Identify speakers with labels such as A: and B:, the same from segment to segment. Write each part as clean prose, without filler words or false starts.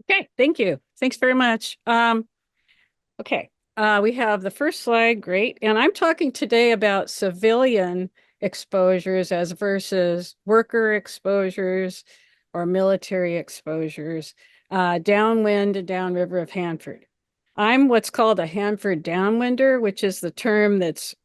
A: Okay, thank you. Thanks very much. Okay, we have the first slide, great. And I'm talking today about civilian exposures as versus worker exposures or military exposures, downwind and downriver of Hanford. I'm what's called a Hanford downwinder, which is the term that's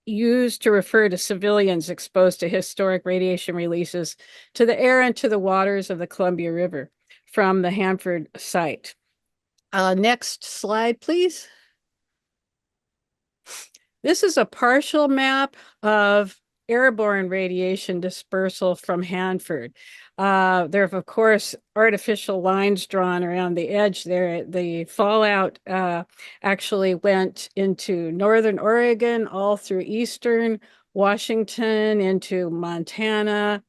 A: used to refer to civilians exposed to historic radiation releases to the air and to the waters of the Columbia River from the Hanford site. Next slide, please. This is a partial map of airborne radiation dispersal from Hanford. There are, of course, artificial lines drawn around the edge there. The fallout actually went into northern Oregon, all through eastern Washington, into Montana,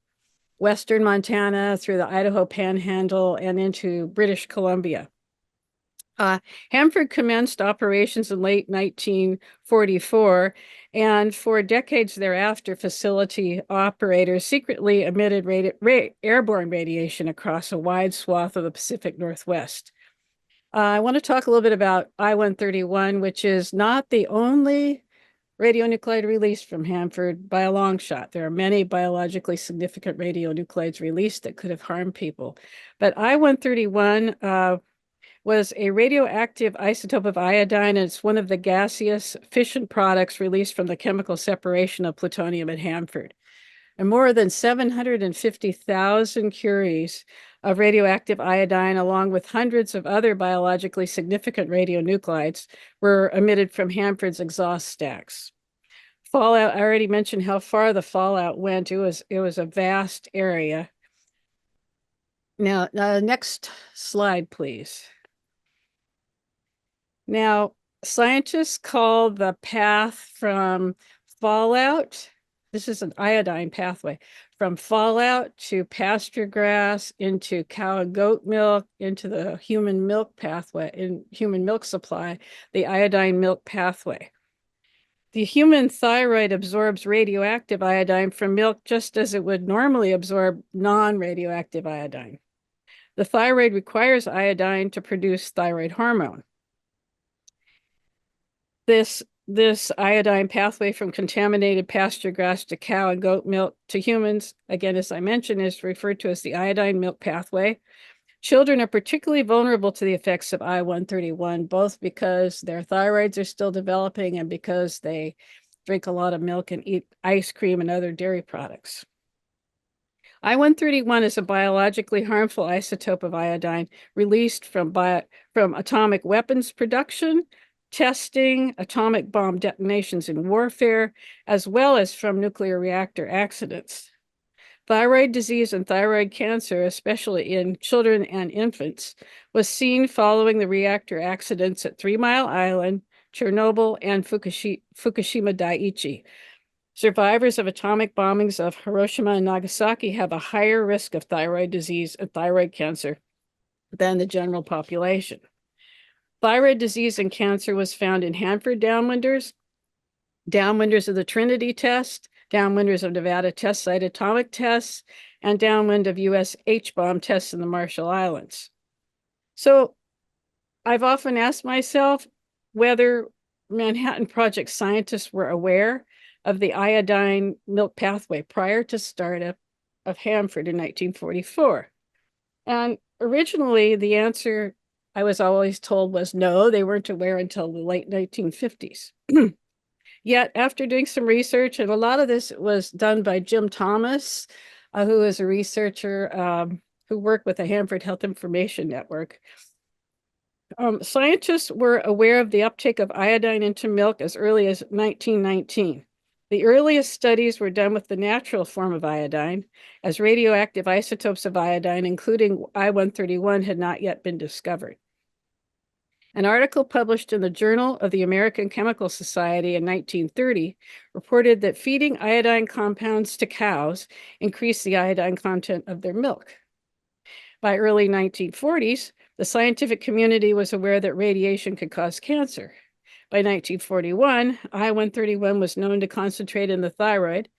A: western Montana, through the Idaho Panhandle, and into British Columbia. Hanford commenced operations in late 1944, and for decades thereafter, facility operators secretly emitted airborne radiation across a wide swath of the Pacific Northwest. I want to talk a little bit about I-131, which is not the only radionuclide released from Hanford by a long shot. There are many biologically significant radionuclides released that could have harmed people. But I-131 was a radioactive isotope of iodine, and it's one of the gaseous fission products released from the chemical separation of plutonium at Hanford. And more than 750,000 curies of radioactive iodine, along with hundreds of other biologically significant radionuclides, were emitted from Hanford's exhaust stacks. Fallout, I already mentioned how far the fallout went. It was a vast area. Now, next slide, please. Now, scientists call the path from fallout, this is an iodine pathway, from fallout to pasture grass, into cow and goat milk, into the human milk pathway, in human milk supply, the iodine milk pathway. The human thyroid absorbs radioactive iodine from milk just as it would normally absorb non-radioactive iodine. The thyroid requires iodine to produce thyroid hormone. This iodine pathway from contaminated pasture grass to cow and goat milk to humans, again, as I mentioned, is referred to as the iodine milk pathway. Children are particularly vulnerable to the effects of I-131, both because their thyroids are still developing and because they drink a lot of milk and eat ice cream and other dairy products. I-131 is a biologically harmful isotope of iodine released from atomic weapons production, testing, atomic bomb detonations in warfare, as well as from nuclear reactor accidents. Thyroid disease and thyroid cancer, especially in children and infants, was seen following the reactor accidents at 3 Mile Island, Chernobyl, and Fukushima Daiichi. Survivors of atomic bombings of Hiroshima and Nagasaki have a higher risk of thyroid disease and thyroid cancer than the general population. Thyroid disease and cancer was found in Hanford downwinders, downwinders of the Trinity test, downwinders of Nevada test site atomic tests, and downwind of U.S. H-bomb tests in the Marshall Islands. So I've often asked myself whether Manhattan Project scientists were aware of the iodine milk pathway prior to startup of Hanford in 1944. And originally, the answer I was always told was no, they weren't aware until the late 1950s. Yet, after doing some research, and a lot of this was done by Jim Thomas, who is a researcher who worked with the Hanford Health Information Network, scientists were aware of the uptake of iodine into milk as early as 1919. The earliest studies were done with the natural form of iodine, as radioactive isotopes of iodine, including I-131, had not yet been discovered. An article published in the Journal of the American Chemical Society in 1930 reported that feeding iodine compounds to cows increased the iodine content of their milk. By early 1940s, the scientific community was aware that radiation could cause cancer. By 1941, I-131 was known to concentrate in the thyroid,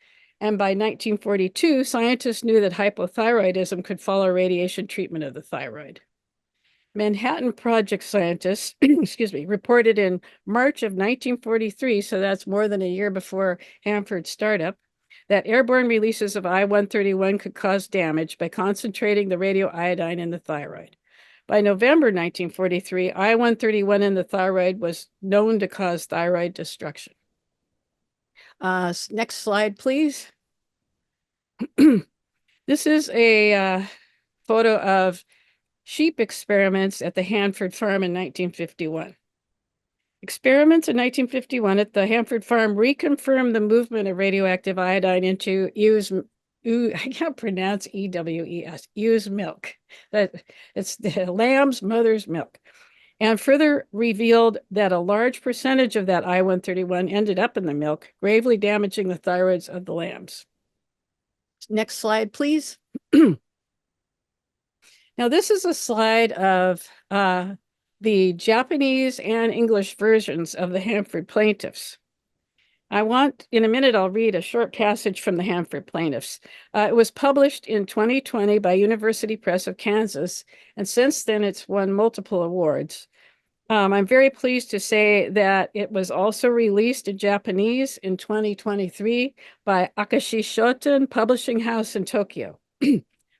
A: and by 1942, scientists knew that hypothyroidism could follow radiation treatment of the thyroid. Manhattan Project scientists, excuse me, reported in March of 1943, so that's more than a year before Hanford's startup, that airborne releases of I-131 could cause damage by concentrating the radioiodine in the thyroid. By November 1943, I-131 in the thyroid was known to cause thyroid destruction. Next slide, please. This is a photo of sheep experiments at the Hanford Farm in 1951. Experiments in 1951 at the Hanford Farm reconfirmed the movement of radioactive iodine into I can't pronounce EWES, ewe's milk. It's the lamb's mother's milk. And further revealed that a large percentage of that I-131 ended up in the milk, gravely damaging the thyroids of the lambs. Next slide, please. Now, this is a slide of the Japanese and English versions of the Hanford plaintiffs. In a minute, I'll read a short passage from the Hanford plaintiffs. It was published in 2020 by University Press of Kansas, and since then it's won multiple awards. I'm very pleased to say that it was also released in Japanese in 2023 by Akashi Shoten Publishing House in Tokyo.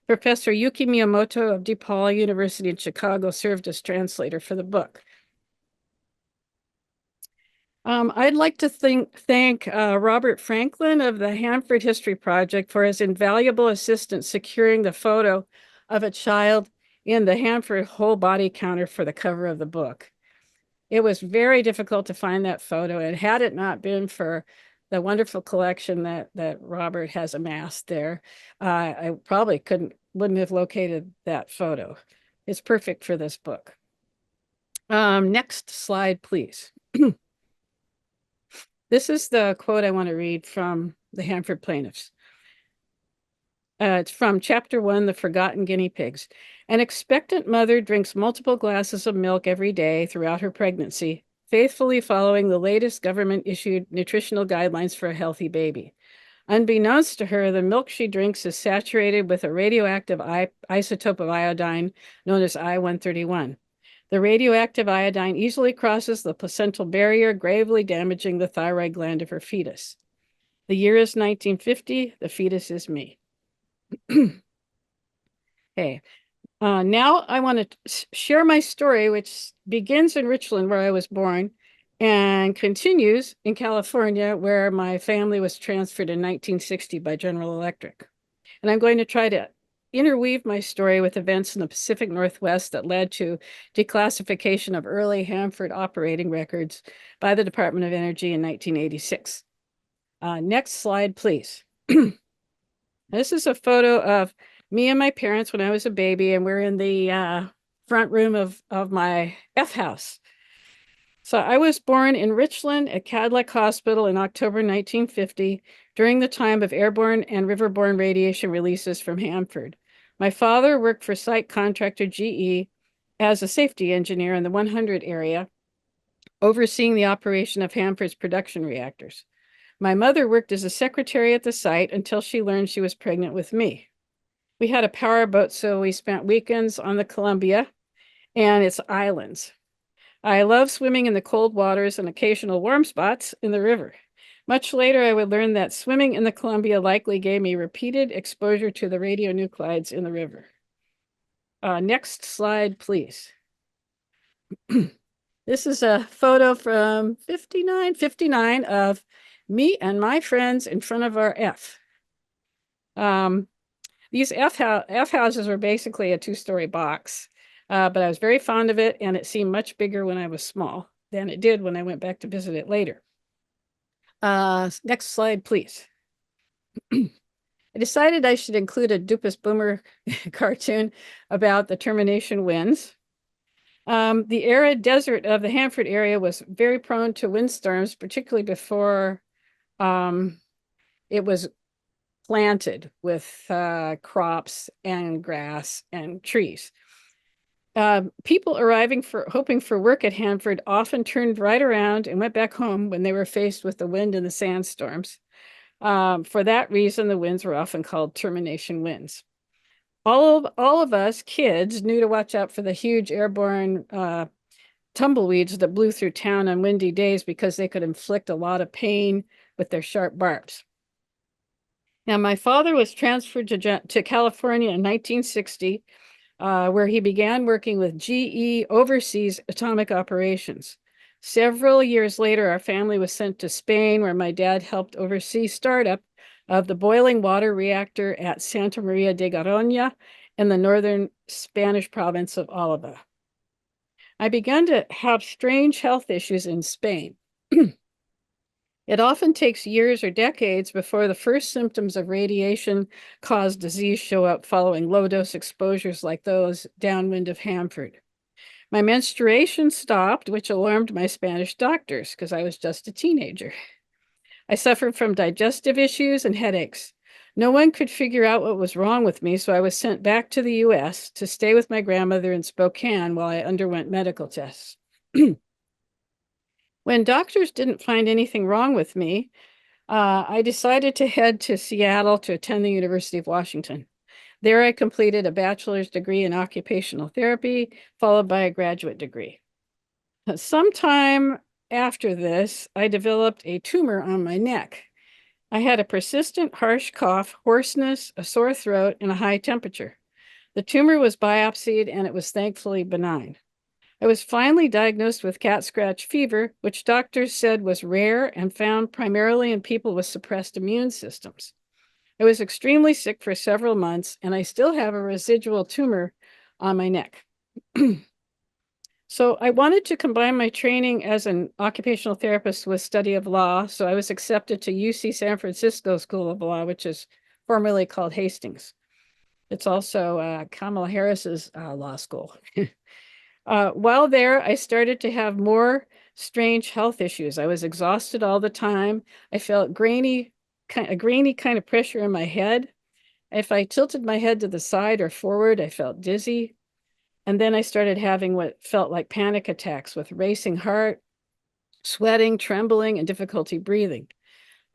A: Professor Yuki Miyamoto of DePaul University in Chicago served as translator for the book. I'd like to thank Robert Franklin of the Hanford History Project for his invaluable assistance securing the photo of a child in the Hanford whole body counter for the cover of the book. It was very difficult to find that photo, and had it not been for the wonderful collection that Robert has amassed there, I probably wouldn't have located that photo. It's perfect for this book. Next slide, please. This is the quote I want to read from the Hanford plaintiffs. It's from Chapter 1, The Forgotten Guinea Pigs. An expectant mother drinks multiple glasses of milk every day throughout her pregnancy, faithfully following the latest government-issued nutritional guidelines for a healthy baby. Unbeknownst to her, the milk she drinks is saturated with a radioactive isotope of iodine known as I-131. The radioactive iodine easily crosses the placental barrier, gravely damaging the thyroid gland of her fetus. The year is 1950. The fetus is me. Okay. Now I want to share my story, which begins in Richland, where I was born, and continues in California, where my family was transferred in 1960 by General Electric. And I'm going to try to interweave my story with events in the Pacific Northwest that led to declassification of early Hanford operating records by the Department of Energy in 1986. Next slide, please. This is a photo of me and my parents when I was a baby, and we're in the front room of my F house. So I was born in Richland at Cadillac Hospital in October 1950 during the time of airborne and riverborne radiation releases from Hanford. My father worked for site contractor GE as a safety engineer in the 100 area, overseeing the operation of Hanford's production reactors. My mother worked as a secretary at the site until she learned she was pregnant with me. We had a powerboat, so we spent weekends on the Columbia and its islands. I love swimming in the cold waters and occasional warm spots in the river. Much later, I would learn that swimming in the Columbia likely gave me repeated exposure to the radionuclides in the river. Next slide, please. This is a photo from 59 of me and my friends in front of our F. These F houses were basically a two-story box, but I was very fond of it, and it seemed much bigger when I was small than it did when I went back to visit it later. Next slide, please. I decided I should include a Dupus Boomer cartoon about the termination winds. The arid desert of the Hanford area was very prone to windstorms, particularly before it was planted with crops and grass and trees. People arriving hoping for work at Hanford often turned right around and went back home when they were faced with the wind and the sandstorms. For that reason, the winds were often called termination winds. All of us kids knew to watch out for the huge airborne tumbleweeds that blew through town on windy days because they could inflict a lot of pain with their sharp barbs. Now, my father was transferred to California in 1960, where he began working with GE Overseas Atomic Operations. Several years later, our family was sent to Spain, where my dad helped oversee startup of the boiling water reactor at Santa Maria de Garoña in the northern Spanish province of Álava. I began to have strange health issues in Spain. It often takes years or decades before the first symptoms of radiation-caused disease show up following low-dose exposures like those downwind of Hanford. My menstruation stopped, which alarmed my Spanish doctors because I was just a teenager. I suffered from digestive issues and headaches. No one could figure out what was wrong with me, so I was sent back to the U.S. to stay with my grandmother in Spokane while I underwent medical tests. When doctors didn't find anything wrong with me, I decided to head to Seattle to attend the University of Washington. There I completed a bachelor's degree in occupational therapy, followed by a graduate degree. Sometime after this, I developed a tumor on my neck. I had a persistent harsh cough, hoarseness, a sore throat, and a high temperature. The tumor was biopsied and it was thankfully benign. I was finally diagnosed with cat scratch fever, which doctors said was rare and found primarily in people with suppressed immune systems. I was extremely sick for several months, and I still have a residual tumor on my neck. So I wanted to combine my training as an occupational therapist with study of law, so I was accepted to UC San Francisco School of Law, which is formerly called Hastings. It's also Kamala Harris's law school. While there, I started to have more strange health issues. I was exhausted all the time. I felt a grainy kind of pressure in my head. If I tilted my head to the side or forward, I felt dizzy. And then I started having what felt like panic attacks with racing heart, sweating, trembling, and difficulty breathing.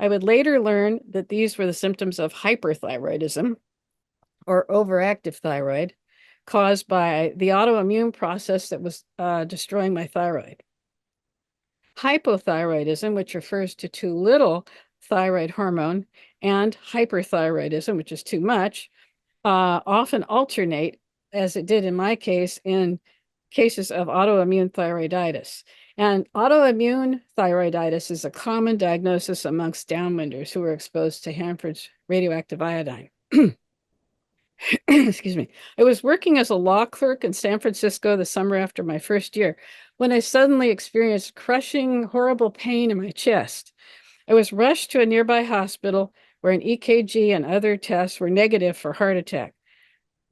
A: I would later learn that these were the symptoms of hyperthyroidism, or overactive thyroid, caused by the autoimmune process that was destroying my thyroid. Hypothyroidism, which refers to too little thyroid hormone, and hyperthyroidism, which is too much, often alternate, as it did in my case, in cases of autoimmune thyroiditis. And autoimmune thyroiditis is a common diagnosis amongst downwinders who were exposed to Hanford's radioactive iodine. Excuse me. I was working as a law clerk in San Francisco the summer after my first year when I suddenly experienced crushing, horrible pain in my chest. I was rushed to a nearby hospital where an EKG and other tests were negative for heart attack.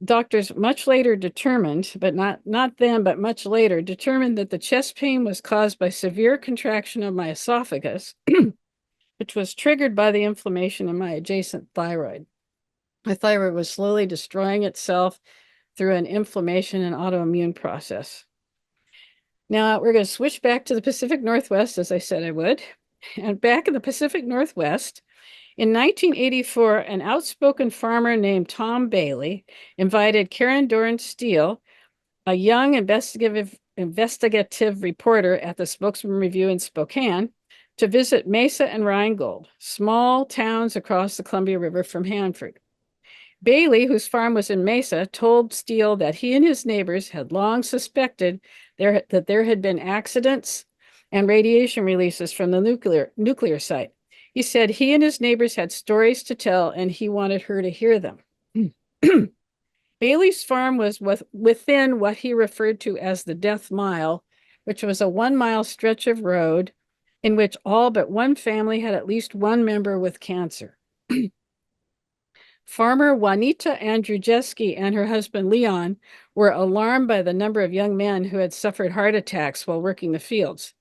A: Doctors much later determined, but not then, but much later, determined that the chest pain was caused by severe contraction of my esophagus, which was triggered by the inflammation in my adjacent thyroid. My thyroid was slowly destroying itself through an inflammation and autoimmune process. Now we're going to switch back to the Pacific Northwest, as I said I would. And back in the Pacific Northwest, in 1984, an outspoken farmer named Tom Bailey invited Karen Doran Steele, a young investigative reporter at the Spokesman Review in Spokane, to visit Mesa and Rheingold, small towns across the Columbia River from Hanford. Bailey, whose farm was in Mesa, told Steele that he and his neighbors had long suspected that there had been accidents and radiation releases from the nuclear site. He said he and his neighbors had stories to tell, and he wanted her to hear them. Bailey's farm was within what he referred to as the Death Mile, which was a 1-mile stretch of road in which all but one family had at least one member with cancer. Farmer Juanita Andrzejewski and her husband Leon were alarmed by the number of young men who had suffered heart attacks while working the fields.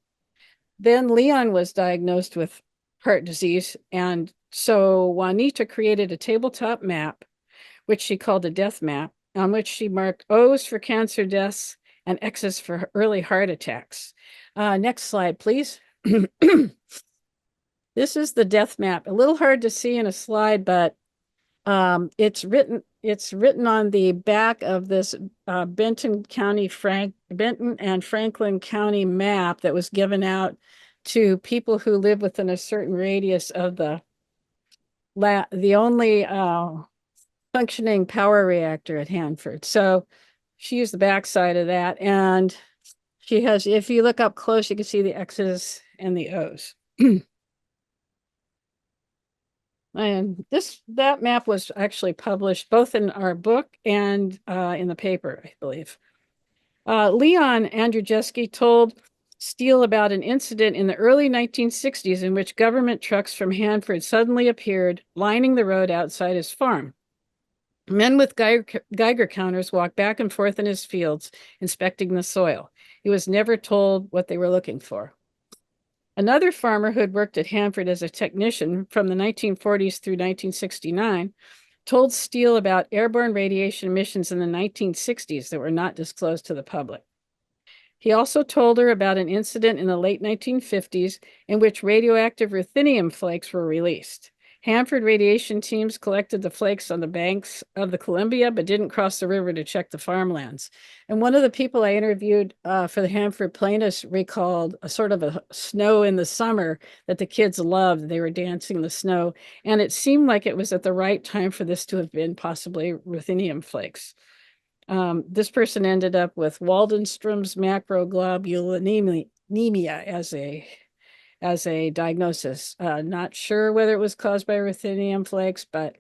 A: Then Leon was diagnosed with heart disease, and so Juanita created a tabletop map, which she called a death map, on which she marked O's for cancer deaths and X's for early heart attacks. Next slide, please. This is the death map. A little hard to see in a slide, but It's written on the back of this Benton and Franklin County map that was given out to people who live within a certain radius of the only functioning power reactor at Hanford. So she used the backside of that, and she has, if you look up close, you can see the X's and the O's. And that map was actually published both in our book and in the paper, I believe. Leon Andrzejewski told Steele about an incident in the early 1960s in which government trucks from Hanford suddenly appeared, lining the road outside his farm. Men with Geiger counters walked back and forth in his fields, inspecting the soil. He was never told what they were looking for. Another farmer who had worked at Hanford as a technician from the 1940s through 1969 told Steele about airborne radiation emissions in the 1960s that were not disclosed to the public. He also told her about an incident in the late 1950s in which radioactive ruthenium flakes were released. Hanford radiation teams collected the flakes on the banks of the Columbia, but didn't cross the river to check the farmlands. And one of the people I interviewed for the Hanford plaintiffs recalled a sort of a snow in the summer that the kids loved. They were dancing in the snow. And it seemed like it was at the right time for this to have been possibly ruthenium flakes. This person ended up with Waldenstrom's macroglobulinemia as a diagnosis. Not sure whether it was caused by ruthenium flakes, but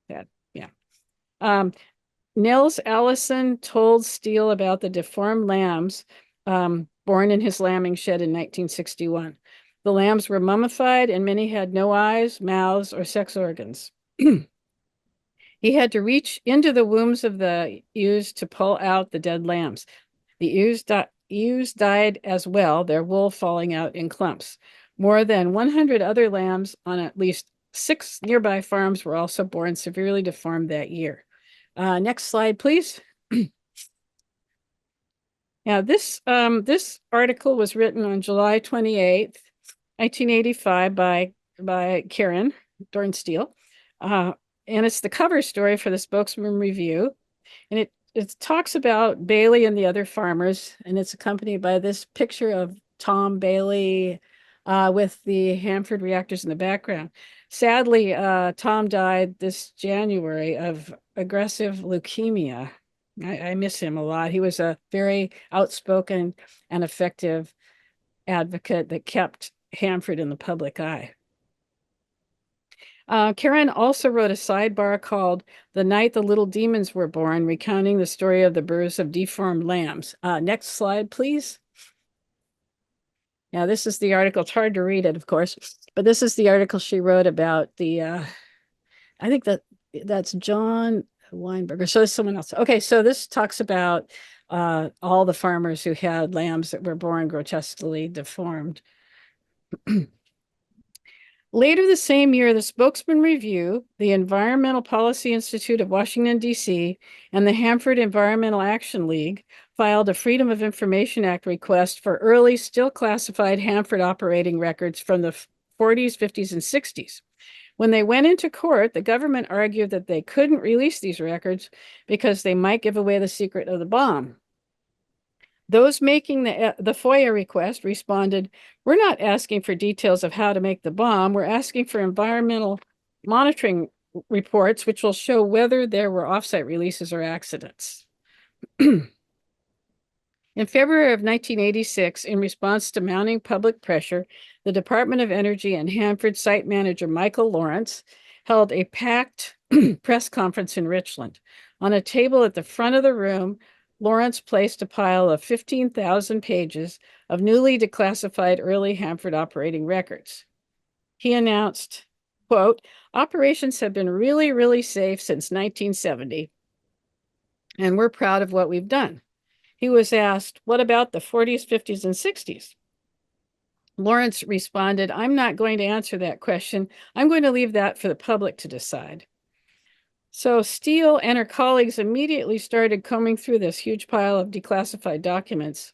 A: that, yeah. Nils Allison told Steele about the deformed lambs born in his lambing shed in 1961. The lambs were mummified and many had no eyes, mouths, or sex organs. He had to reach into the wombs of the ewes to pull out the dead lambs. The ewes died as well, their wool falling out in clumps. More than 100 other lambs on at least 6 nearby farms were also born severely deformed that year. Next slide, please. Now, this article was written on July 28th, 1985 by Karen Dornsteele. And it's the cover story for the Spokesman Review. And it talks about Bailey and the other farmers, and it's accompanied by this picture of Tom Bailey with the Hanford reactors in the background. Sadly, Tom died this January of aggressive leukemia. I miss him a lot. He was a very outspoken and effective advocate that kept Hanford in the public eye. Karen also wrote a sidebar called The Night the Little Demons Were Born, recounting the story of the births of deformed lambs. Next slide, please. Now, this is the article. It's hard to read it, of course, but this is the article she wrote about the, I think that's John Weinberger. So it's someone else. Okay, so this talks about all the farmers who had lambs that were born grotesquely deformed. Later the same year, the Spokesman Review, the Environmental Policy Institute of Washington, D.C., and the Hanford Environmental Action League filed a Freedom of Information Act request for early, still classified Hanford operating records from the 40s, 50s, and 60s. When they went into court, the government argued that they couldn't release these records because they might give away the secret of the bomb. Those making the FOIA request responded, "We're not asking for details of how to make the bomb. We're asking for environmental monitoring reports, which will show whether there were offsite releases or accidents." In February of 1986, in response to mounting public pressure, the Department of Energy and Hanford site manager Michael Lawrence held a packed press conference in Richland. On a table at the front of the room, Lawrence placed a pile of 15,000 pages of newly declassified early Hanford operating records. He announced, quote, "Operations have been really, really safe since 1970, and we're proud of what we've done." He was asked, "What about the 40s, 50s, and 60s?" Lawrence responded, "I'm not going to answer that question. I'm going to leave that for the public to decide." So Steele and her colleagues immediately started combing through this huge pile of declassified documents,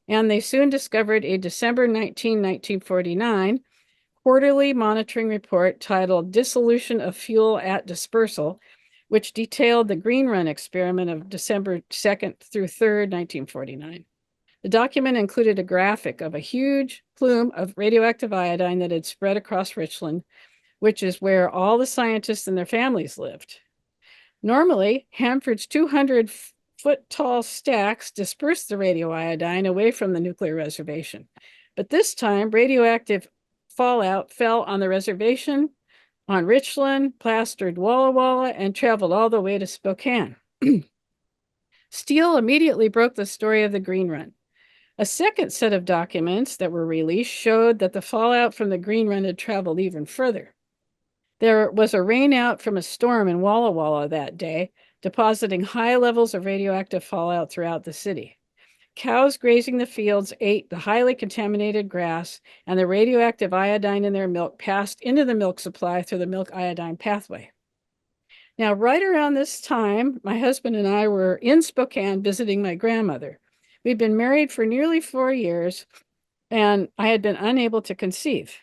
A: and they soon discovered a December 19, 1949, quarterly monitoring report titled Dissolution of Fuel at Dispersal, which detailed the Green Run experiment of December 2nd through 3rd, 1949. The document included a graphic of a huge plume of radioactive iodine that had spread across Richland, which is where all the scientists and their families lived. Normally, Hanford's 200-foot-tall stacks dispersed the radioiodine away from the nuclear reservation. But this time, radioactive fallout fell on the reservation, on Richland, plastered Walla Walla, and traveled all the way to Spokane. Steele immediately broke the story of the Green Run. A second set of documents that were released showed that the fallout from the Green Run had traveled even further. There was a rainout from a storm in Walla Walla that day, depositing high levels of radioactive fallout throughout the city. Cows grazing the fields ate the highly contaminated grass, and the radioactive iodine in their milk passed into the milk supply through the milk iodine pathway. Now, right around this time, my husband and I were in Spokane visiting my grandmother. We'd been married for nearly 4 years, and I had been unable to conceive.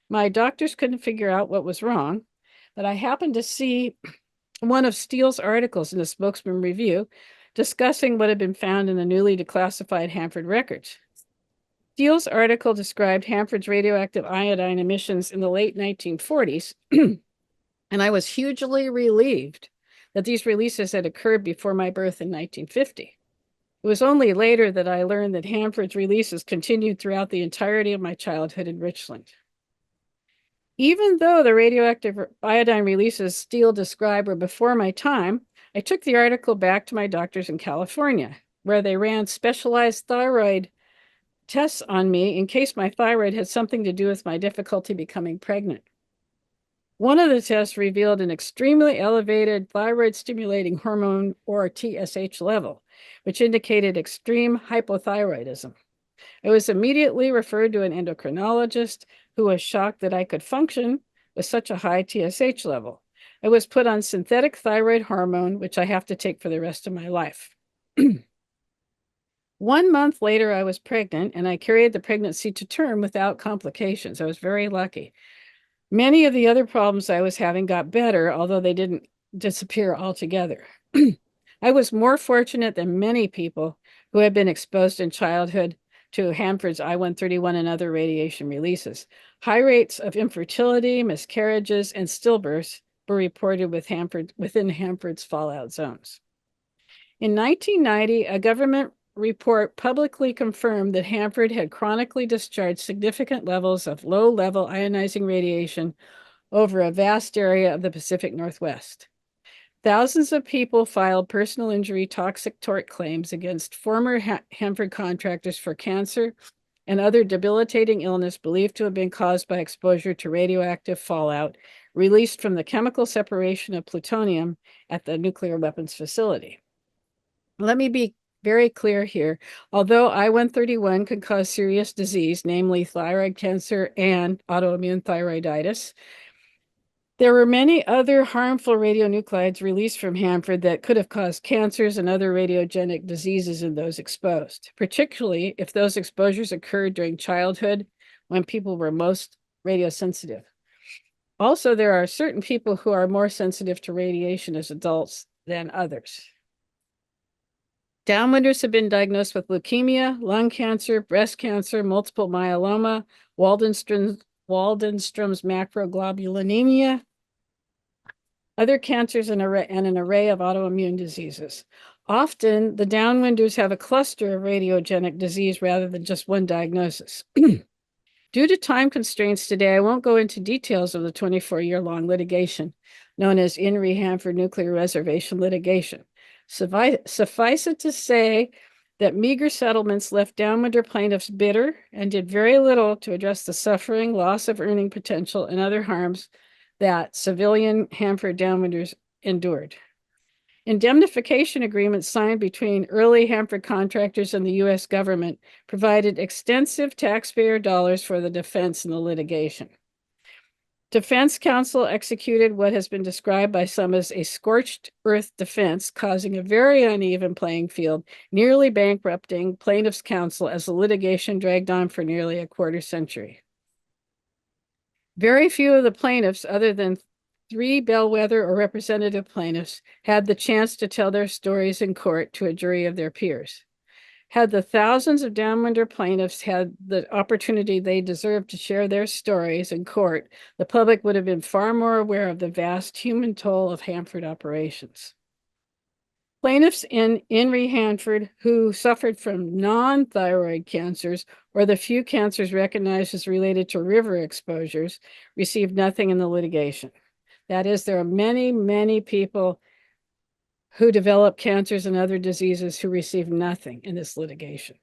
A: My doctors couldn't figure out what was wrong, but I happened to see one of Steele's articles in the Spokesman Review discussing what had been found in the newly declassified Hanford records. Steele's article described Hanford's radioactive iodine emissions in the late 1940s, and I was hugely relieved that these releases had occurred before my birth in 1950. It was only later that I learned that Hanford's releases continued throughout the entirety of my childhood in Richland. Even though the radioactive iodine releases Steele described were before my time, I took the article back to my doctors in California, where they ran specialized thyroid tests on me in case my thyroid had something to do with my difficulty becoming pregnant. One of the tests revealed an extremely elevated thyroid-stimulating hormone, or TSH level, which indicated extreme hypothyroidism. I was immediately referred to an endocrinologist who was shocked that I could function with such a high TSH level. I was put on synthetic thyroid hormone, which I have to take for the rest of my life. 1 month later, I was pregnant, and I carried the pregnancy to term without complications. I was very lucky. Many of the other problems I was having got better, although they didn't disappear altogether. I was more fortunate than many people who had been exposed in childhood to Hanford's I-131 and other radiation releases. High rates of infertility, miscarriages, and stillbirths were reported within Hanford's fallout zones. In 1990, a government report publicly confirmed that Hanford had chronically discharged significant levels of low-level ionizing radiation over a vast area of the Pacific Northwest. Thousands of people filed personal injury toxic tort claims against former Hanford contractors for cancer and other debilitating illness believed to have been caused by exposure to radioactive fallout released from the chemical separation of plutonium at the nuclear weapons facility. Let me be very clear here. Although I-131 can cause serious disease, namely thyroid cancer and autoimmune thyroiditis, there were many other harmful radionuclides released from Hanford that could have caused cancers and other radiogenic diseases in those exposed, particularly if those exposures occurred during childhood when people were most radiosensitive. Also, there are certain people who are more sensitive to radiation as adults than others. Downwinders have been diagnosed with leukemia, lung cancer, breast cancer, multiple myeloma, Waldenstrom's macroglobulinemia, other cancers, and an array of autoimmune diseases. Often, the downwinders have a cluster of radiogenic disease rather than just one diagnosis. Due to time constraints today, I won't go into details of the 24-year-long litigation known as In re Hanford Nuclear Reservation litigation. Suffice it to say that meager settlements left downwinder plaintiffs bitter and did very little to address the suffering, loss of earning potential, and other harms that civilian Hanford downwinders endured. Indemnification agreements signed between early Hanford contractors and the U.S. government provided extensive taxpayer dollars for the defense in the litigation. Defense counsel executed what has been described by some as a scorched earth defense, causing a very uneven playing field, nearly bankrupting plaintiffs' counsel as the litigation dragged on for nearly a quarter century. Very few of the plaintiffs, other than 3 bellwether or representative plaintiffs, had the chance to tell their stories in court to a jury of their peers. Had the thousands of Downwinder plaintiffs had the opportunity they deserved to share their stories in court, the public would have been far more aware of the vast human toll of Hanford operations. Plaintiffs in Hanford who suffered from non-thyroid cancers or the few cancers recognized as related to river exposures received nothing in the litigation. That is, there are many, many people who develop cancers and other diseases who receive nothing in this litigation.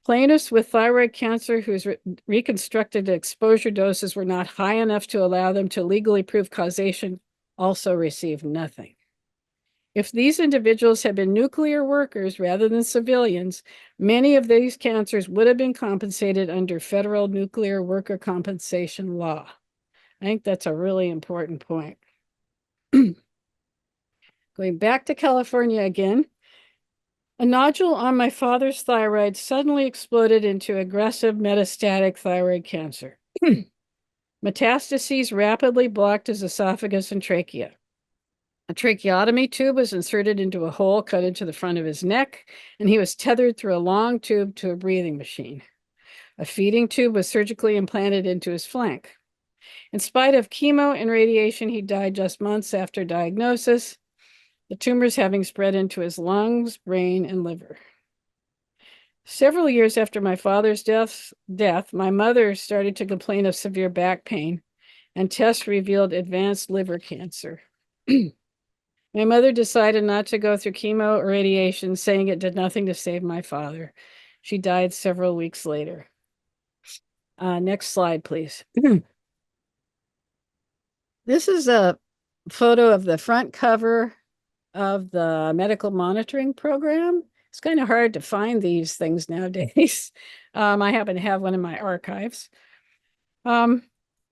A: Plaintiffs with thyroid cancer whose reconstructed exposure doses were not high enough to allow them to legally prove causation also received nothing. If these individuals had been nuclear workers rather than civilians, many of these cancers would have been compensated under federal nuclear worker compensation law. I think that's a really important point. Going back to California again, a nodule on my father's thyroid suddenly exploded into aggressive metastatic thyroid cancer. Metastases rapidly blocked his esophagus and trachea. A tracheotomy tube was inserted into a hole cut into the front of his neck, and he was tethered through a long tube to a breathing machine. A feeding tube was surgically implanted into his flank. In spite of chemo and radiation, he died just months after diagnosis, the tumors having spread into his lungs, brain, and liver. Several years after my father's death, my mother started to complain of severe back pain, and tests revealed advanced liver cancer. My mother decided not to go through chemo or radiation, saying it did nothing to save my father. She died several weeks later. Next slide, please. This is a photo of the front cover of the medical monitoring program. It's kind of hard to find these things nowadays. I happen to have one in my archives.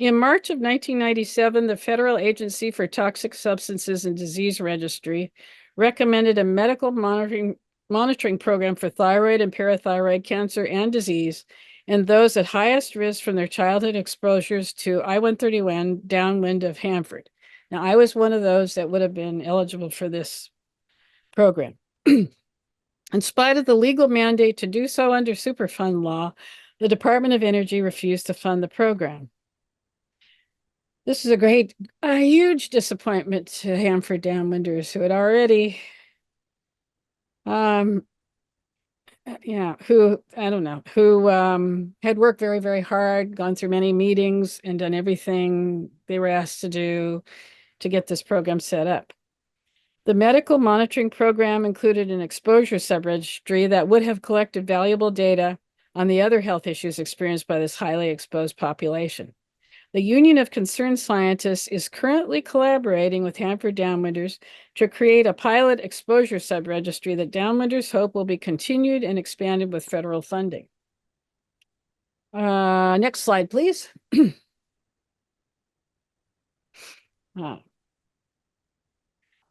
A: In March of 1997, the Federal Agency for Toxic Substances and Disease Registry recommended a medical monitoring program for thyroid and parathyroid cancer and disease and those at highest risk from their childhood exposures to I-131 downwind of Hanford. Now, I was one of those that would have been eligible for this program. In spite of the legal mandate to do so under Superfund law, the Department of Energy refused to fund the program. This is a huge disappointment to Hanford downwinders who had already, who had worked very, very hard, gone through many meetings and done everything they were asked to do to get this program set up. The medical monitoring program included an exposure subregistry that would have collected valuable data on the other health issues experienced by this highly exposed population. The Union of Concerned Scientists is currently collaborating with Hanford downwinders to create a pilot exposure subregistry that downwinders hope will be continued and expanded with federal funding. Next slide, please.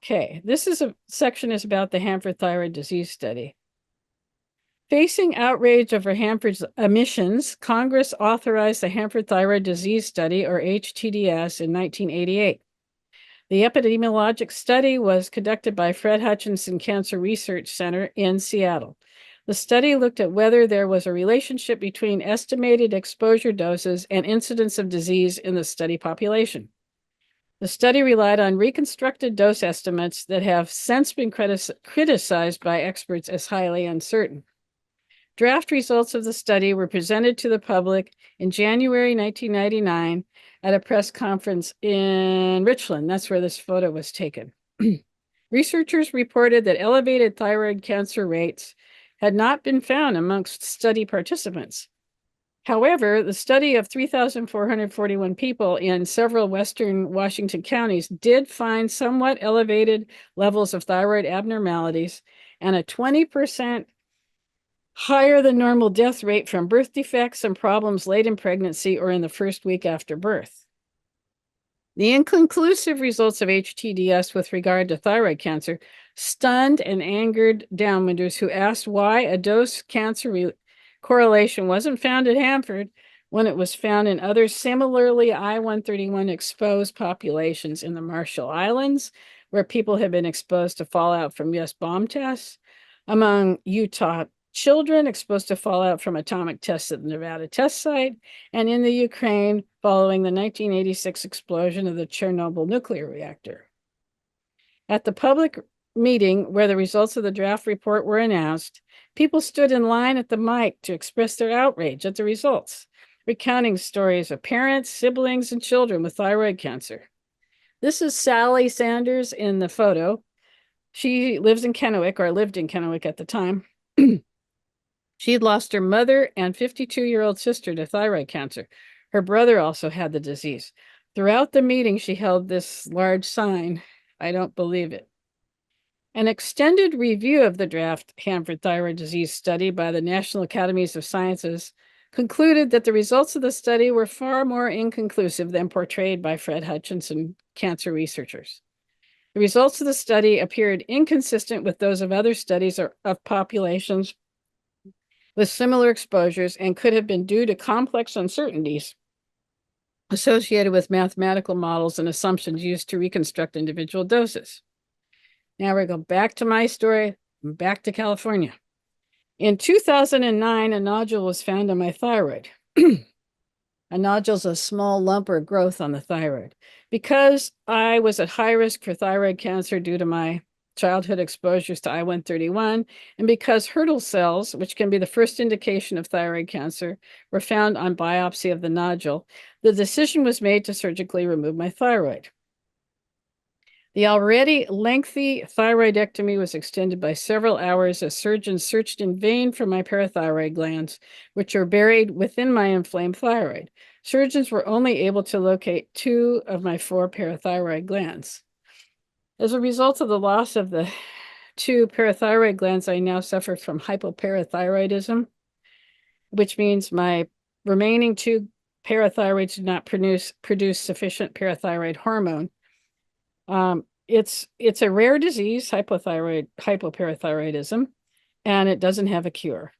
A: Okay, this section is about the Hanford thyroid disease study. Facing outrage over Hanford's emissions, Congress authorized the Hanford Thyroid Disease Study, or HTDS, in 1988. The epidemiologic study was conducted by Fred Hutchinson Cancer Research Center in Seattle. The study looked at whether there was a relationship between estimated exposure doses and incidence of disease in the study population. The study relied on reconstructed dose estimates that have since been criticized by experts as highly uncertain. Draft results of the study were presented to the public in January 1999 at a press conference in Richland. That's where this photo was taken. Researchers reported that elevated thyroid cancer rates had not been found amongst study participants. However, the study of 3,441 people in several Western Washington counties did find somewhat elevated levels of thyroid abnormalities and a 20% higher than normal death rate from birth defects and problems late in pregnancy or in the first week after birth. The inconclusive results of HTDS with regard to thyroid cancer stunned and angered downwinders who asked why a dose cancer correlation wasn't found at Hanford when it was found in other similarly I-131 exposed populations in the Marshall Islands, where people had been exposed to fallout from U.S. bomb tests, among Utah children exposed to fallout from atomic tests at the Nevada test site, and in the Ukraine following the 1986 explosion of the Chernobyl nuclear reactor. At the public meeting where the results of the draft report were announced, people stood in line at the mic to express their outrage at the results, recounting stories of parents, siblings, and children with thyroid cancer. This is Sally Sanders in the photo. She lives in Kennewick, or lived in Kennewick at the time. She had lost her mother and 52-year-old sister to thyroid cancer. Her brother also had the disease. Throughout the meeting, she held this large sign, "I don't believe it." An extended review of the draft Hanford thyroid disease study by the National Academies of Sciences concluded that the results of the study were far more inconclusive than portrayed by Fred Hutchinson cancer researchers. The results of the study appeared inconsistent with those of other studies of populations with similar exposures and could have been due to complex uncertainties associated with mathematical models and assumptions used to reconstruct individual doses. Now we go back to my story, back to California. In 2009, a nodule was found on my thyroid. A nodule is a small lump or growth on the thyroid. Because I was at high risk for thyroid cancer due to my childhood exposures to I-131, and because hurdle cells, which can be the first indication of thyroid cancer, were found on biopsy of the nodule, the decision was made to surgically remove my thyroid. The already lengthy thyroidectomy was extended by several hours as surgeons searched in vain for my parathyroid glands, which are buried within my inflamed thyroid. Surgeons were only able to locate 2 of my 4 parathyroid glands. As a result of the loss of the 2 parathyroid glands, I now suffer from hypoparathyroidism, which means my remaining 2 parathyroids do not produce sufficient parathyroid hormone. It's a rare disease, hypoparathyroidism, and it doesn't have a cure.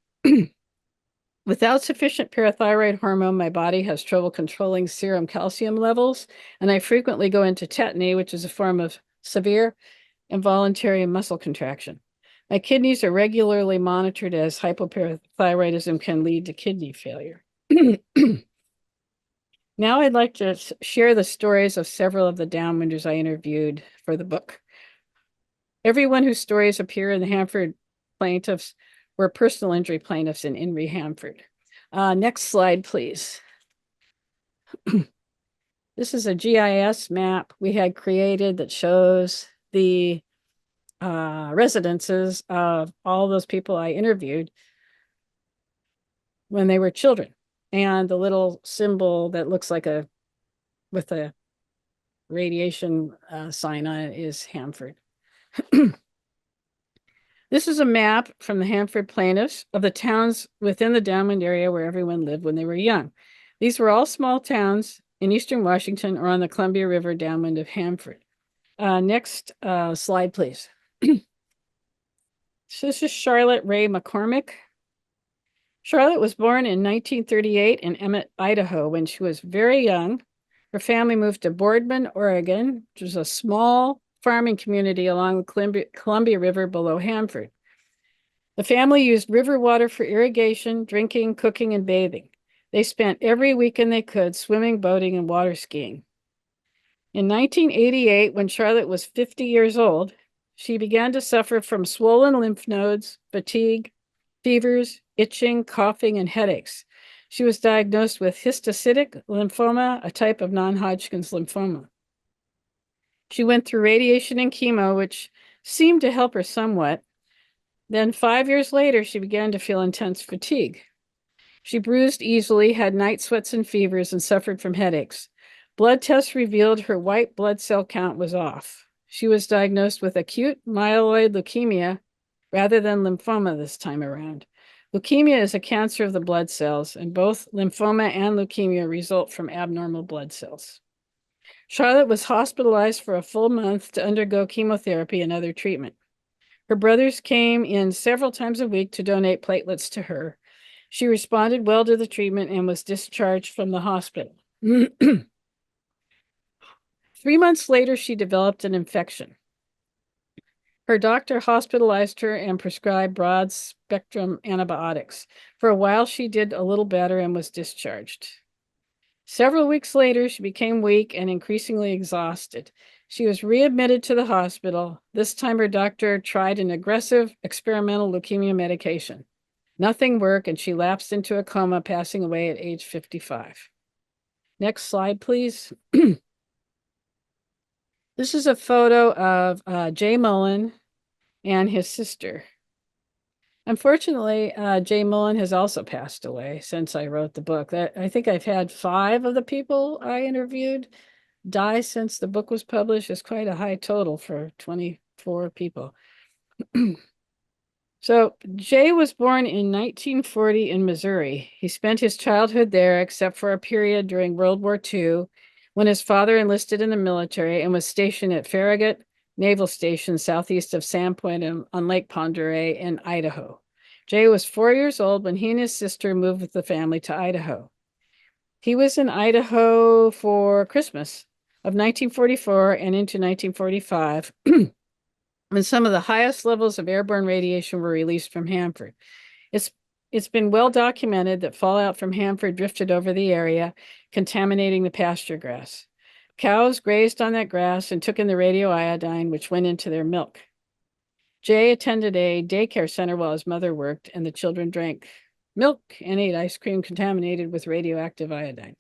A: Without sufficient parathyroid hormone, my body has trouble controlling serum calcium levels, and I frequently go into tetany, which is a form of severe involuntary muscle contraction. My kidneys are regularly monitored as hypoparathyroidism can lead to kidney failure. Now I'd like to share the stories of several of the downwinders I interviewed for the book. Everyone whose stories appear in the Hanford plaintiffs were personal injury plaintiffs in INRI Hanford. Next slide, please. This is a GIS map we had created that shows the residences of all those people I interviewed when they were children. And the little symbol that looks like with a radiation sign on it is Hanford. This is a map from the Hanford plaintiffs of the towns within the Downwind area where everyone lived when they were young. These were all small towns in eastern Washington or on the Columbia River downwind of Hanford. Next slide, please. So this is Charlotte Ray McCormick. Charlotte was born in 1938 in Emmett, Idaho. When she was very young, her family moved to Boardman, Oregon, which was a small farming community along the Columbia River below Hanford. The family used river water for irrigation, drinking, cooking, and bathing. They spent every weekend they could swimming, boating, and water skiing. In 1988, when Charlotte was 50 years old, she began to suffer from swollen lymph nodes, fatigue, fevers, itching, coughing, and headaches. She was diagnosed with histocytic lymphoma, a type of non-Hodgkin's lymphoma. She went through radiation and chemo, which seemed to help her somewhat. Then 5 years later, she began to feel intense fatigue. She bruised easily, had night sweats and fevers, and suffered from headaches. Blood tests revealed her white blood cell count was off. She was diagnosed with acute myeloid leukemia rather than lymphoma this time around. Leukemia is a cancer of the blood cells, and both lymphoma and leukemia result from abnormal blood cells. Charlotte was hospitalized for a full month to undergo chemotherapy and other treatment. Her brothers came in several times a week to donate platelets to her. She responded well to the treatment and was discharged from the hospital. 3 months later, she developed an infection. Her doctor hospitalized her and prescribed broad-spectrum antibiotics. For a while, she did a little better and was discharged. Several weeks later, she became weak and increasingly exhausted. She was readmitted to the hospital. This time, her doctor tried an aggressive experimental leukemia medication. Nothing worked, and she lapsed into a coma, passing away at age 55. Next slide, please. This is a photo of Jay Mullen and his sister. Unfortunately, Jay Mullen has also passed away since I wrote the book. I think I've had 5 of the people I interviewed die since the book was published. It's quite a high total for 24 people. So Jay was born in 1940 in Missouri. He spent his childhood there, except for a period during World War II, when his father enlisted in the military and was stationed at Farragut Naval Station southeast of Sandpoint on Lake Pend Oreille in Idaho. Jay was 4 years old when he and his sister moved with the family to Idaho. He was in Idaho for Christmas of 1944 and into 1945, when some of the highest levels of airborne radiation were released from Hanford. It's been well documented that fallout from Hanford drifted over the area, contaminating the pasture grass. Cows grazed on that grass and took in the radioiodine, which went into their milk. Jay attended a daycare center while his mother worked, and the children drank milk and ate ice cream contaminated with radioactive iodine.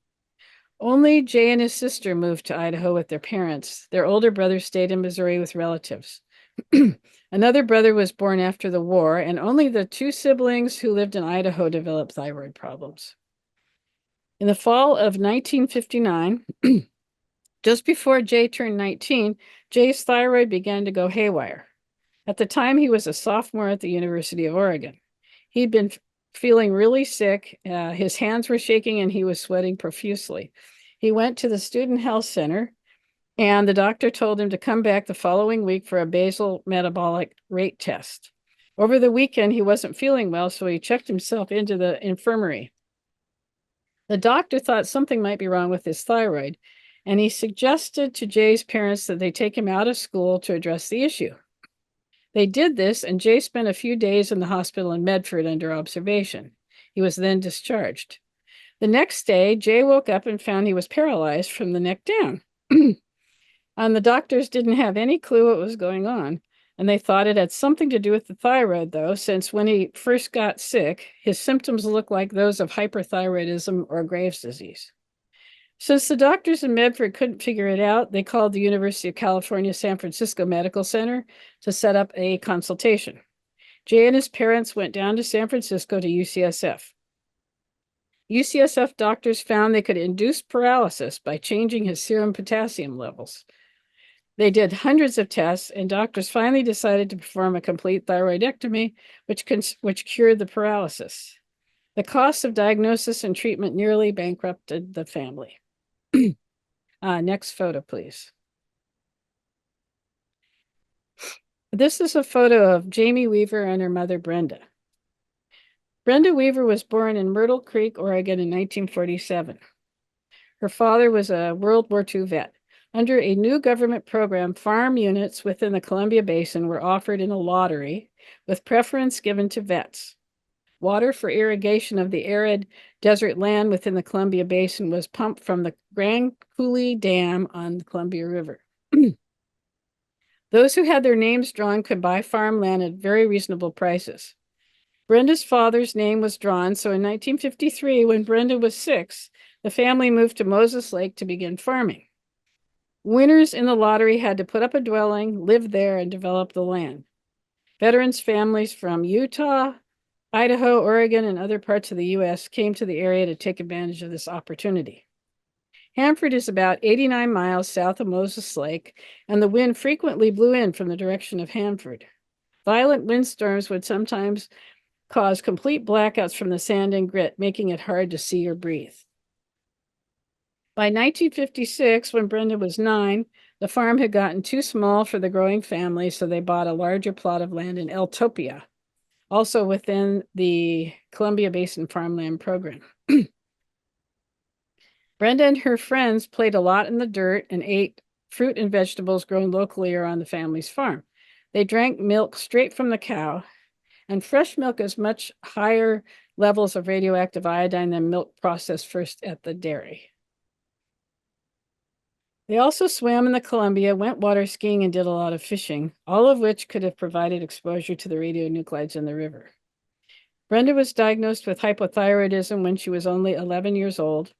A: Only Jay and his sister moved to Idaho with their parents. Their older brother stayed in Missouri with relatives. Another brother was born after the war, and only the 2 siblings who lived in Idaho developed thyroid problems. In the fall of 1959, just before Jay turned 19, Jay's thyroid began to go haywire. At the time, he was a sophomore at the University of Oregon. He'd been feeling really sick. His hands were shaking and he was sweating profusely. He went to the Student Health Center, and the doctor told him to come back the following week for a basal metabolic rate test. Over the weekend, he wasn't feeling well, so he checked himself into the infirmary. The doctor thought something might be wrong with his thyroid, and he suggested to Jay's parents that they take him out of school to address the issue. They did this, and Jay spent a few days in the hospital in Medford under observation. He was then discharged. The next day, Jay woke up and found he was paralyzed from the neck down. And the doctors didn't have any clue what was going on, and they thought it had something to do with the thyroid, though, since when he first got sick, his symptoms looked like those of hyperthyroidism or Graves' disease. Since the doctors in Medford couldn't figure it out, they called the University of California, San Francisco Medical Center to set up a consultation. Jay and his parents went down to San Francisco to UCSF. UCSF doctors found they could induce paralysis by changing his serum potassium levels. They did hundreds of tests, and doctors finally decided to perform a complete thyroidectomy, which cured the paralysis. The cost of diagnosis and treatment nearly bankrupted the family. Next photo, please. This is a photo of Jamie Weaver and her mother, Brenda. Brenda Weaver was born in Myrtle Creek, Oregon in 1947. Her father was a World War II vet. Under a new government program, farm units within the Columbia Basin were offered in a lottery, with preference given to vets. Water for irrigation of the arid desert land within the Columbia Basin was pumped from the Grand Coulee Dam on the Columbia River. Those who had their names drawn could buy farmland at very reasonable prices. Brenda's father's name was drawn, so in 1953, when Brenda was 6, the family moved to Moses Lake to begin farming. Winners in the lottery had to put up a dwelling, live there, and develop the land. Veterans' families from Utah, Idaho, Oregon, and other parts of the U.S. came to the area to take advantage of this opportunity. Hanford is about 89 miles south of Moses Lake, and the wind frequently blew in from the direction of Hanford. Violent windstorms would sometimes cause complete blackouts from the sand and grit, making it hard to see or breathe. By 1956, when Brenda was 9, the farm had gotten too small for the growing family, so they bought a larger plot of land in Eltopia, also within the Columbia Basin Farmland Program. Brenda and her friends played a lot in the dirt and ate fruit and vegetables grown locally or on the family's farm. They drank milk straight from the cow, and fresh milk has much higher levels of radioactive iodine than milk processed first at the dairy. They also swam in the Columbia, went water skiing, and did a lot of fishing, all of which could have provided exposure to the radionuclides in the river. Brenda was diagnosed with hypothyroidism when she was only 11 years old.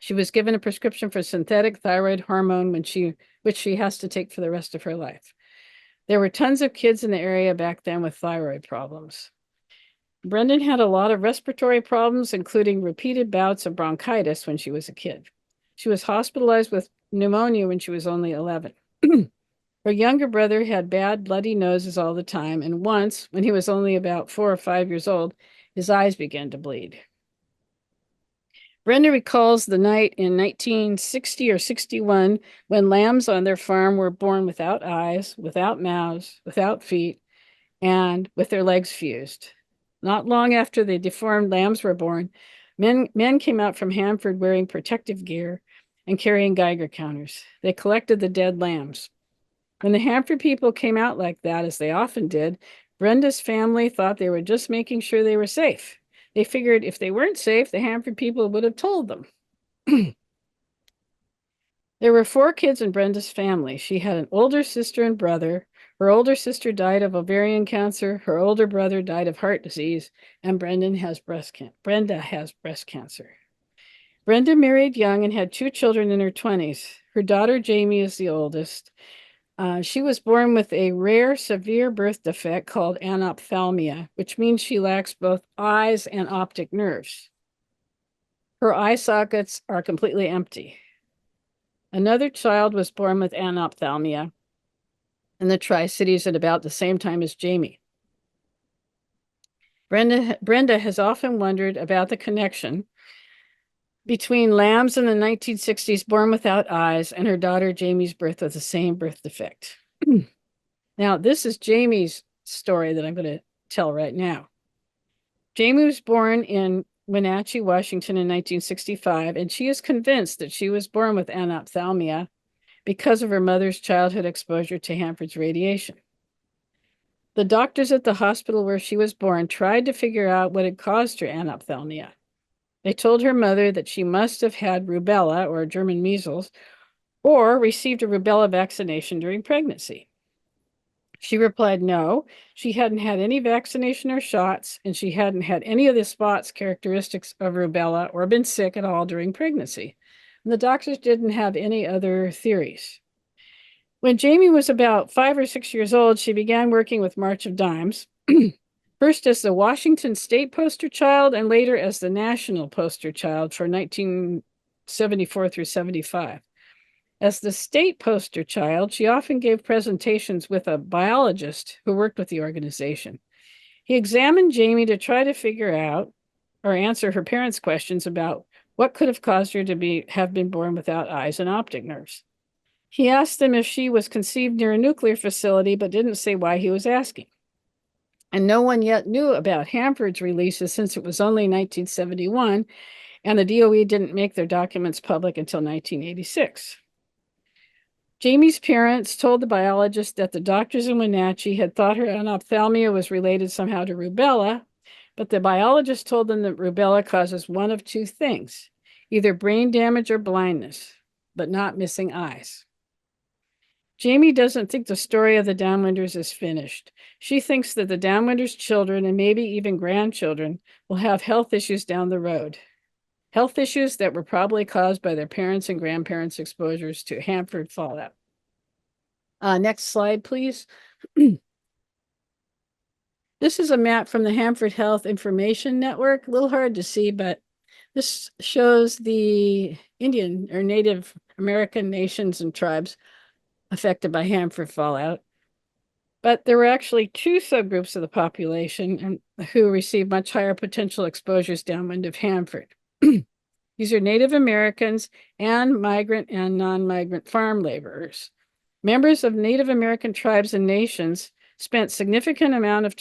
A: She was given a prescription for synthetic thyroid hormone which she has to take for the rest of her life. There were tons of kids in the area back then with thyroid problems. Brendan had a lot of respiratory problems, including repeated bouts of bronchitis when she was a kid. She was hospitalized with pneumonia when she was only 11. Her younger brother had bad bloody noses all the time, and once, when he was only about 4 or 5 years old, his eyes began to bleed. Brenda recalls the night in 1960 or 61 when lambs on their farm were born without eyes, without mouths, without feet, and with their legs fused. Not long after the deformed lambs were born, men came out from Hanford wearing protective gear and carrying Geiger counters. They collected the dead lambs. When the Hanford people came out like that, as they often did, Brenda's family thought they were just making sure they were safe. They figured if they weren't safe, the Hanford people would have told them. There were 4 kids in Brenda's family. She had an older sister and brother. Her older sister died of ovarian cancer. Her older brother died of heart disease, and Brenda has breast cancer. Brenda married young and had 2 children in her 20s. Her daughter, Jamie, is the oldest. She was born with a rare, severe birth defect called anophthalmia, which means she lacks both eyes and optic nerves. Her eye sockets are completely empty. Another child was born with anophthalmia in the Tri-Cities at about the same time as Jamie. Brenda has often wondered about the connection between lambs in the 1960s born without eyes and her daughter Jamie's birth with the same birth defect. Now, this is Jamie's story that I'm going to tell right now. Jamie was born in Wenatchee, Washington in 1965, and she is convinced that she was born with anophthalmia because of her mother's childhood exposure to Hanford's radiation. The doctors at the hospital where she was born tried to figure out what had caused her anophthalmia. They told her mother that she must have had rubella, or German measles, or received a rubella vaccination during pregnancy. She replied no, she hadn't had any vaccination or shots, and she hadn't had any of the spots characteristics of rubella or been sick at all during pregnancy. And the doctors didn't have any other theories. When Jamie was about 5 or 6 years old, she began working with March of Dimes, first as the Washington State poster child and later as the national poster child for 1974 through 75. As the state poster child, she often gave presentations with a biologist who worked with the organization. He examined Jamie to try to figure out or answer her parents' questions about what could have caused her to have been born without eyes and optic nerves. He asked them if she was conceived near a nuclear facility, but didn't say why he was asking. And no one yet knew about Hanford's releases since it was only 1971, and the DOE didn't make their documents public until 1986. Jamie's parents told the biologist that the doctors in Wenatchee had thought her anophthalmia was related somehow to rubella, but the biologist told them that rubella causes one of 2 things, either brain damage or blindness, but not missing eyes. Jamie doesn't think the story of the Downwinders is finished. She thinks that the Downwinders' children and maybe even grandchildren will have health issues down the road. Health issues that were probably caused by their parents' and grandparents' exposures to Hanford fallout. Next slide, please. This is a map from the Hanford Health Information Network. A little hard to see, but this shows the Indian or Native American nations and tribes affected by Hanford fallout. But there were actually 2 subgroups of the population who received much higher potential exposures downwind of Hanford. These are Native Americans and migrant and non-migrant farm laborers. Members of Native American tribes and nations spent significant amounts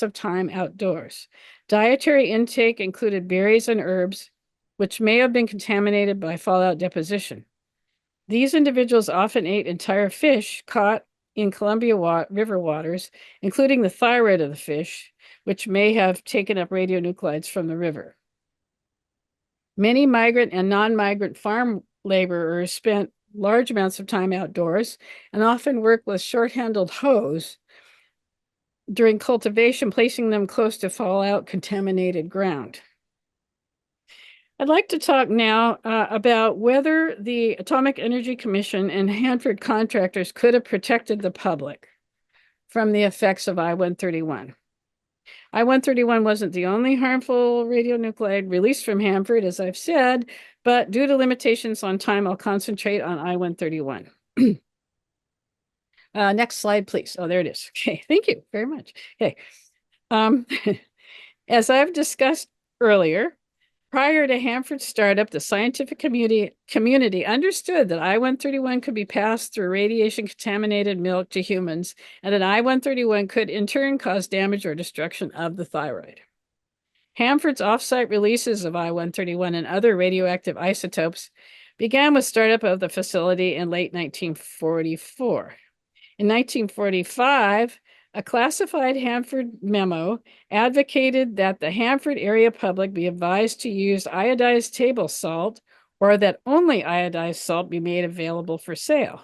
A: of time outdoors. Dietary intake included berries and herbs, which may have been contaminated by fallout deposition. These individuals often ate entire fish caught in Columbia River waters, including the thyroid of the fish, which may have taken up radionuclides from the river. Many migrant and non-migrant farm laborers spent large amounts of time outdoors and often worked with short-handled hoes during cultivation, placing them close to fallout contaminated ground. I'd like to talk now about whether the Atomic Energy Commission and Hanford contractors could have protected the public from the effects of I-131. I-131 wasn't the only harmful radionuclide released from Hanford, as I've said, but due to limitations on time, I'll concentrate on I-131. Next slide, please. Oh, there it is. Okay, thank you very much. Okay. As I've discussed earlier, prior to Hanford's startup, the scientific community understood that I-131 could be passed through radiation-contaminated milk to humans, and that I-131 could in turn cause damage or destruction of the thyroid. Hanford's off-site releases of I-131 and other radioactive isotopes began with startup of the facility in late 1944. In 1945, a classified Hanford memo advocated that the Hanford area public be advised to use iodized table salt, or that only iodized salt be made available for sale.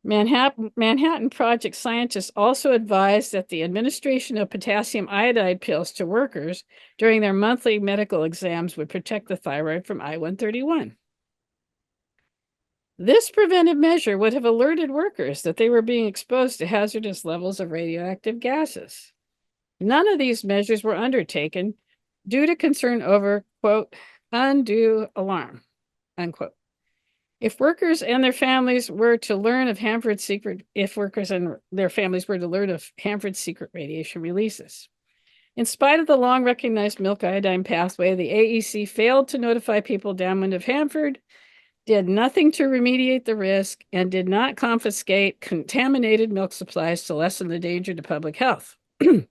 A: Manhattan Project scientists also advised that the administration of potassium iodide pills to workers during their monthly medical exams would protect the thyroid from I-131. This preventive measure would have alerted workers that they were being exposed to hazardous levels of radioactive gases. None of these measures were undertaken due to concern over, quote, undue alarm, unquote. If workers and their families were to learn of Hanford's secret radiation releases. In spite of the long recognized milk iodine pathway, the AEC failed to notify people downwind of Hanford, did nothing to remediate the risk, and did not confiscate contaminated milk supplies to lessen the danger to public health. The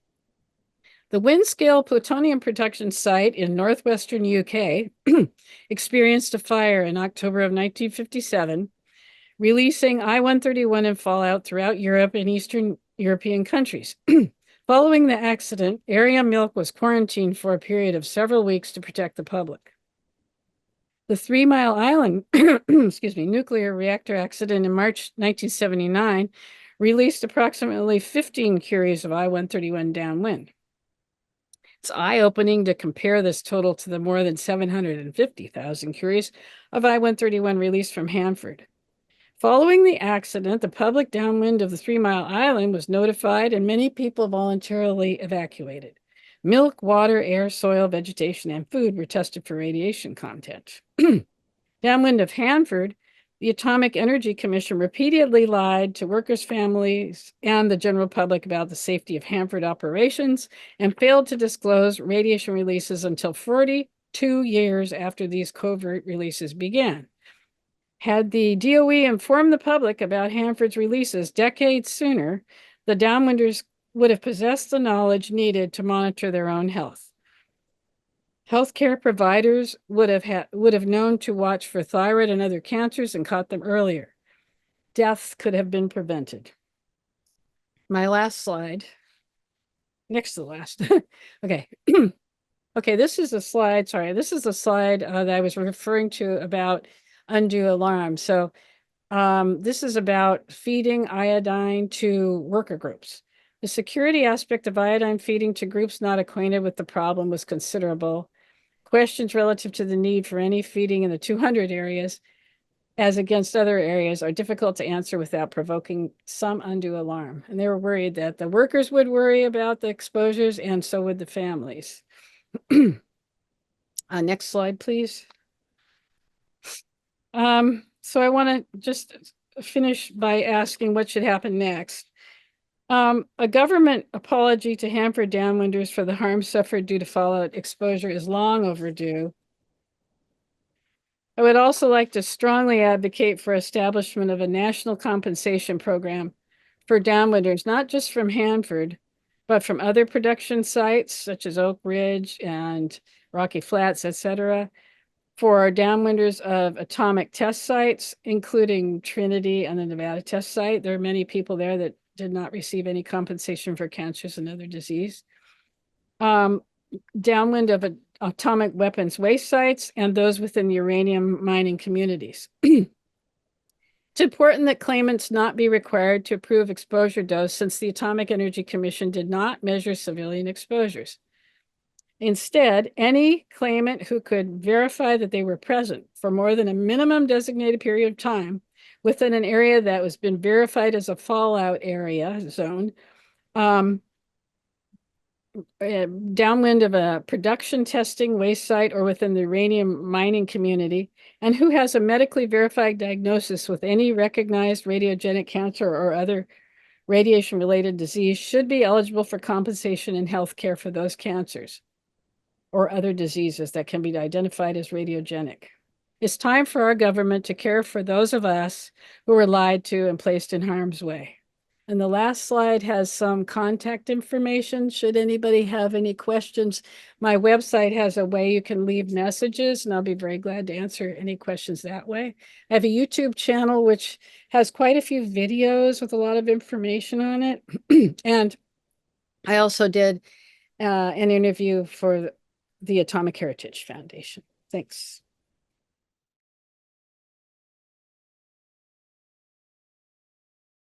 A: Windscale plutonium production site in northwestern UK experienced a fire in October of 1957, releasing I-131 and fallout throughout Europe and Eastern European countries. Following the accident, area milk was quarantined for a period of several weeks to protect the public. The 3 Mile Island nuclear reactor accident in March 1979 released approximately 15 curies of I-131 downwind. It's eye-opening to compare this total to the more than 750,000 curies of I-131 released from Hanford. Following the accident, the public downwind of the 3 Mile Island was notified and many people voluntarily evacuated. Milk, water, air, soil, vegetation, and food were tested for radiation content. Downwind of Hanford, the Atomic Energy Commission repeatedly lied to workers' families and the general public about the safety of Hanford operations and failed to disclose radiation releases until 42 years after these covert releases began. Had the DOE informed the public about Hanford's releases decades sooner, the downwinders would have possessed the knowledge needed to monitor their own health. Healthcare providers would have known to watch for thyroid and other cancers and caught them earlier. Deaths could have been prevented. My last slide. Next to the last. Okay. Okay, this is a slide. This is a slide that I was referring to about undue alarm. So this is about feeding iodine to worker groups. The security aspect of iodine feeding to groups not acquainted with the problem was considerable. Questions relative to the need for any feeding in the 200 areas as against other areas are difficult to answer without provoking some undue alarm. And they were worried that the workers would worry about the exposures and so would the families. Next slide, please. So I want to just finish by asking what should happen next. A government apology to Hanford downwinders for the harm suffered due to fallout exposure is long overdue. I would also like to strongly advocate for establishment of a national compensation program for downwinders, not just from Hanford, but from other production sites such as Oak Ridge and Rocky Flats, etc., for downwinders of atomic test sites, including Trinity and the Nevada test site. There are many people there that did not receive any compensation for cancers and other disease. Downwind of atomic weapons waste sites and those within the uranium mining communities. It's important that claimants not be required to prove exposure dose since the Atomic Energy Commission did not measure civilian exposures. Instead, any claimant who could verify that they were present for more than a minimum designated period of time within an area that was been verified as a fallout area zone, downwind of a production testing waste site or within the uranium mining community, and who has a medically verified diagnosis with any recognized radiogenic cancer or other radiation-related disease should be eligible for compensation and health care for those cancers or other diseases that can be identified as radiogenic. It's time for our government to care for those of us who were lied to and placed in harm's way. And the last slide has some contact information. Should anybody have any questions, my website has a way you can leave messages, and I'll be very glad to answer any questions that way. I have a YouTube channel which has quite a few videos with a lot of information on it. And I also did an interview for the Atomic Heritage Foundation. Thanks.